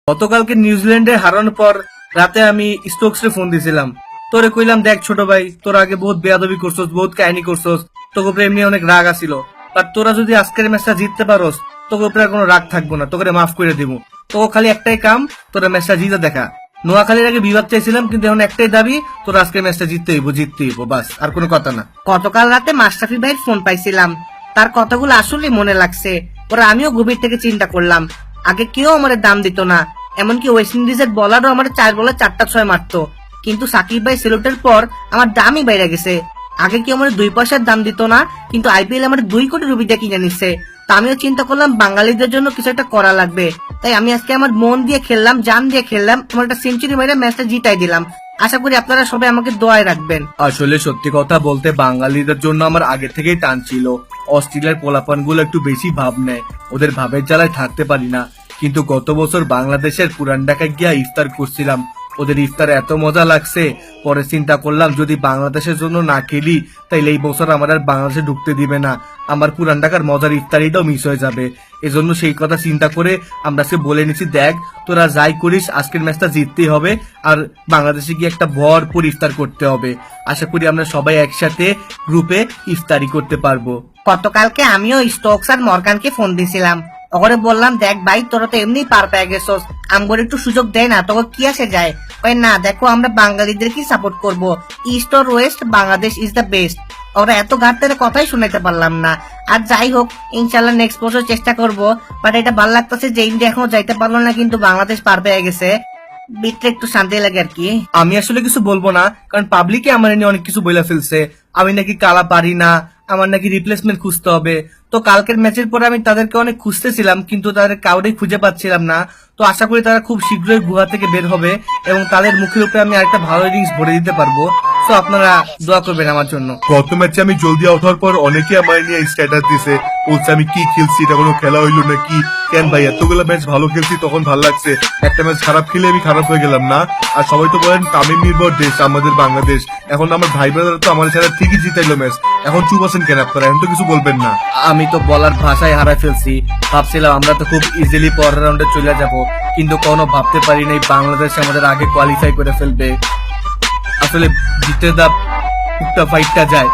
গতকালকে নিউজিল্যান্ডে হারানোর পর রাতে আমি স্টোকসে ফোন দিছিলাম। তোরে কইলাম, দেখ ছোট ভাই, তোর আগে বহুত বেয়াদবি করছস, বহুত কাহিনী করছস, তোকে উপরে এমনি অনেক রাগ আসিল, আর তোরা যদি আজকের ম্যাচটা জিততে পারোস তোকে উপরে আর কোনো রাগ থাকবো না, তোকে মাফ করে দিব। তোকে খালি একটাই কাম, তোরা ম্যাচটা জিতে দেখা। নোয়াখালীর আগে বিবাদ চাইছিলাম, কিন্তু এখন একটাই দাবি, তোর আজকের ম্যাচটা জিততে হইব, বাস, আর কোনো কথা না। গতকাল রাতে মাশরাফি ভাইয়ের ফোন পাইছিলাম, তার কথাগুলো আসলে মনে লাগছে। পরে আমিও গভীর থেকে চিন্তা করলাম, আগে কেউ আমার দাম দিত না, এমনকি ওয়েস্ট ইন্ডিজের বলারও আমার 4 বলে 4টা 6 মারতো, কিন্তু সাকিব ভাই সিলেটের পর আমার দামই বাইরে গেছে। আগে কেউ আমার 2 পয়সার দাম দিত না, কিন্তু আইপিএল আমার 2 কোটি রুপি দিয়ে কিনে নিচ্ছে। তা আমিও চিন্তা করলাম বাঙালিদের জন্য কিছু একটা করা লাগবে, তাই আমি আজকে আমার মন দিয়ে খেললাম, জান দিয়ে খেললাম, আমার একটা সেঞ্চুরি মেরে ম্যাচটা জিতাই দিলাম। আশা করি আপনারা সবাই আমাকে দোয়ায় রাখবেন। আসলে সত্যি কথা বলতে বাঙালিদের জন্য আমার আগে থেকেই টান ছিল। অস্ট্রেলিয়ার পোলাপান গুলো একটু বেশি ভাব নেয়, ওদের ভাবের জ্বালায় থাকতে পারি না। কিন্তু গত বছর বাংলাদেশের পুরান ঢাকায় গিয়া ইফতার করছিলাম, ওদের ইফতার এত মজা লাগছে, পরে চিন্তা করলাম যদি বাংলাদেশের জন্য না খেলি তাইলে এই বছর আমার আর বাংলাদেশে ঢুকতে দিবে না, আমার পুরান ঢাকার মজার ইফতারিটাও মিস হয়ে যাবে। এজন্য সেই কথা চিন্তা করে আমরা সে বলে নিছি, দেখ তোরা যাই করিস আজকের ম্যাচটা জিততেই হবে, আর বাংলাদেশে গিয়ে একটা ভরপুর ইফতার করতে হবে। আশা করি আমরা সবাই একসাথে গ্রুপে ইফতারি করতে পারবো। গতকালকে আমিও স্টোকস আর মর্গানকে ফোন দিছিলাম, ওরে বললাম, দেখ ভাই তোরা তো এমনি পার পেয়ে গেছস, আমগর একটু সুযোগ দেয় না, তোকে কি আসে যায়? ওই না, দেখো আমরা বাঙালিদের কি সাপোর্ট করব, east or West Bangladesh is the best. ওরা এত ঘাটতে কথাই শুনাইতে পারলাম না। আর যাই হোক, ইনশাল্লাহ নেক্সট বছর চেষ্টা করব। বাট এটা ভালো লাগতেছে যে ইন্ডিয়া এখনো যাইতে পারলো না, কিন্তু বাংলাদেশ পার পেয়ে গেছে, ভিতরে একটু শান্তি লাগে আর কি। আমি আসলে কিছু বলবো না, কারণ পাবলিকে আমার নিয়ে অনেক কিছু বলে ফেলছে, আমি নাকি কালা পারি না, আমার নাকি রিপ্লেসমেন্ট খুঁজতে হবে। তো কালকের ম্যাচের পরে আমি তাদেরকে অনেক খুঁজতেছিলাম, কিন্তু তাদের কাউরেই খুঁজে পাচ্ছিলাম না। তো আশা করি তারা খুব শীঘ্রই গুহা থেকে বের হবে এবং তাদের মুখের উপরে আমি আরেকটা ভালো ইনিংস ভরে দিতে পারবো। তো আপনারা দোয়া করবেন আমার জন্য। গত ম্যাচে আমি জলদি আউট হওয়ার পর অনেকে আমার নিয়ে স্ট্যাটাস দিছে, বলছে আমি কি খেলছি, এটা কোনো খেলা হইলো নাকি, কেন ভাই এতগুলো ম্যাচ ভালো খেলছি তখন ভালো লাগছে, একটা ম্যাচ খারাপ খেলে আমি খারাপ হয়ে গেলাম না? আর সবাই তো বলেন তামিম নির্ভর দেশ আমাদের বাংলাদেশ, এখন আমার ভাই ব্রাদার তো আমার ছাড়া ঠিকই জিতাইলো ম্যাচ, এখন চুপ আছেন কেন আপনারা? এখন তো কিছু বলবেন না। আমি তো বলার ভাষায় হারাই ফেলছি, ভাবছিলাম আমরা তো খুব ইজিলি পরের রাউন্ডে চলে যাব, কিন্তু কোনো ভাবতে পারি নাই বাংলাদেশ আমাদের আগে কোয়ালিফাই করে ফেলবে। আসলে জিতে দা ফাইটটা যায়।